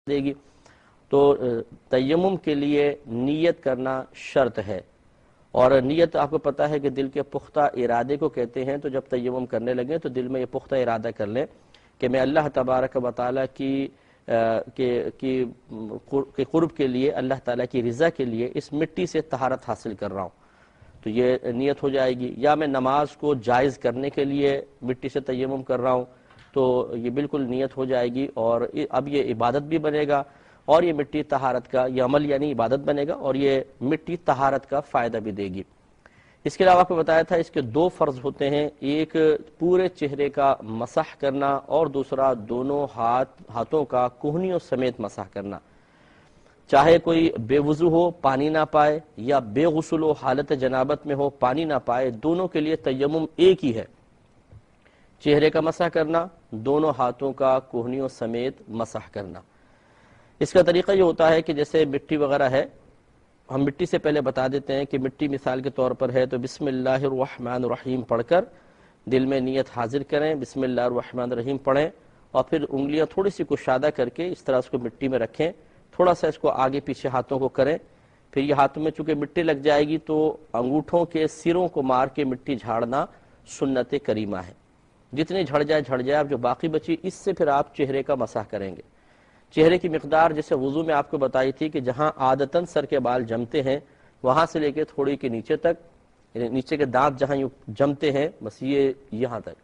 دے گی۔ تو تیمم کے لیے نیت کرنا شرط ہے، اور نیت آپ کو پتہ ہے کہ دل کے پختہ ارادے کو کہتے ہیں۔ تو جب تیمم کرنے لگیں تو دل میں یہ پختہ ارادہ کر لیں کہ میں اللہ تبارک و تعالیٰ کی قرب کے لیے، اللہ تعالیٰ کی رضا کے لیے اس مٹی سے طہارت حاصل کر رہا ہوں، تو یہ نیت ہو جائے گی۔ یا میں نماز کو جائز کرنے کے لیے مٹی سے تیمم کر رہا ہوں، تو یہ بالکل نیت ہو جائے گی، اور اب یہ عبادت بھی بنے گا، اور یہ مٹی طہارت کا، یہ عمل یعنی عبادت بنے گا، اور یہ مٹی طہارت کا فائدہ بھی دے گی۔ اس کے علاوہ آپ کو بتایا تھا اس کے دو فرض ہوتے ہیں، ایک پورے چہرے کا مسح کرنا، اور دوسرا دونوں ہاتھوں کا کہنیوں سمیت مسح کرنا۔ چاہے کوئی بے وضو ہو، پانی نہ پائے، یا بے غسل ہو، حالت جنابت میں ہو، پانی نہ پائے، دونوں کے لیے تیمم ایک ہی ہے، چہرے کا مسح کرنا، دونوں ہاتھوں کا کہنیوں سمیت مسح کرنا۔ اس کا طریقہ یہ ہوتا ہے کہ جیسے مٹی وغیرہ ہے، ہم مٹی سے پہلے بتا دیتے ہیں کہ مٹی مثال کے طور پر ہے تو بسم اللہ الرحمن الرحیم پڑھ کر دل میں نیت حاضر کریں، بسم اللہ الرحمن الرحیم پڑھیں، اور پھر انگلیاں تھوڑی سی کشادہ کر کے اس طرح اس کو مٹی میں رکھیں، تھوڑا سا اس کو آگے پیچھے ہاتھوں کو کریں، پھر یہ ہاتھوں میں چونکہ مٹی لگ جائے گی تو انگوٹھوں کے سروں کو مار کے مٹی جھاڑنا سنت کریمہ ہے۔ جتنی جھڑ جائے، اب جو باقی بچی اس سے پھر آپ چہرے کا مسح کریں گے۔ چہرے کی مقدار جیسے وضو میں آپ کو بتائی تھی کہ جہاں عادتاً سر کے بال جمتے ہیں وہاں سے لے کے تھوڑی کے نیچے تک، یعنی نیچے کے دانت جہاں جمتے ہیں بس یہ یہاں تک،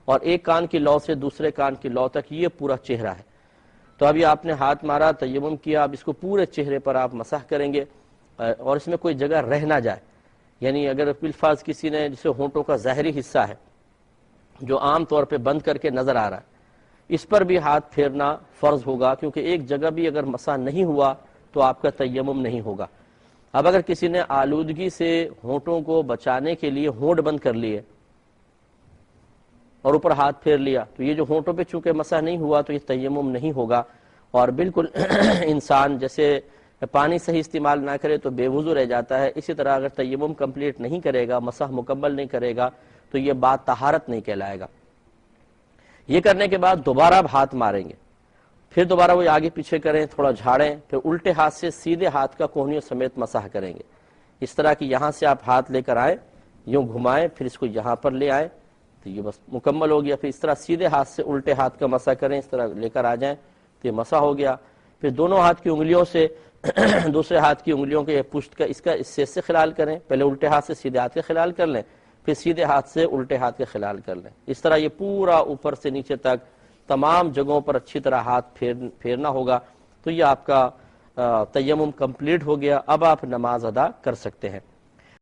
اور ایک کان کی لو سے دوسرے کان کی لو تک یہ پورا چہرہ ہے۔ تو ابھی آپ نے ہاتھ مارا، تیمم کیا، اب اس کو پورے چہرے پر آپ مسح کریں گے، اور اس میں کوئی جگہ رہ نہ جائے، یعنی اگر بالفرض کسی نے جسے ہونٹوں کا ظاہری حصہ ہے جو عام طور پہ بند کر کے نظر آ رہا ہے، اس پر بھی ہاتھ پھیرنا فرض ہوگا، کیونکہ ایک جگہ بھی اگر مسح نہیں ہوا تو آپ کا تیمم نہیں ہوگا۔ اب اگر کسی نے آلودگی سے ہونٹوں کو بچانے کے لیے ہونٹ بند کر لیے اور اوپر ہاتھ پھیر لیا، تو یہ جو ہونٹوں پہ چونکہ مسح نہیں ہوا تو یہ تیمم نہیں ہوگا، اور بالکل انسان جیسے پانی صحیح استعمال نہ کرے تو بے وضو رہ جاتا ہے، اسی طرح اگر تیمم کمپلیٹ نہیں کرے گا، مسح مکمل نہیں کرے گا، تو یہ بات طہارت نہیں کہلائے گا۔ یہ کرنے کے بعد دوبارہ اب ہاتھ ماریں گے، پھر دوبارہ وہ آگے پیچھے کریں، تھوڑا جھاڑیں، پھر الٹے ہاتھ سے سیدھے ہاتھ کا کہنیوں سمیت مسح کریں گے، اس طرح کہ یہاں سے آپ ہاتھ لے کر آئیں، یوں گھمائیں، پھر اس کو یہاں پر لے آئیں، تو یہ بس مکمل ہو گیا۔ پھر اس طرح سیدھے ہاتھ سے الٹے ہاتھ کا مسح کریں، اس طرح لے کر آ جائیں تو یہ مسح ہو گیا۔ پھر دونوں ہاتھ کی انگلیوں سے دوسرے ہاتھ کی انگلیوں کے پشت کا اس سے خلال کریں، پہلے الٹے ہاتھ سے سیدھے ہاتھ کے خلال کر لیں، پھر سیدھے ہاتھ سے الٹے ہاتھ کے خلال کر لیں، اس طرح یہ پورا اوپر سے نیچے تک تمام جگہوں پر اچھی طرح ہاتھ پھیرنا ہوگا۔ تو یہ آپ کا تیمم کمپلیٹ ہو گیا، اب آپ نماز ادا کر سکتے ہیں۔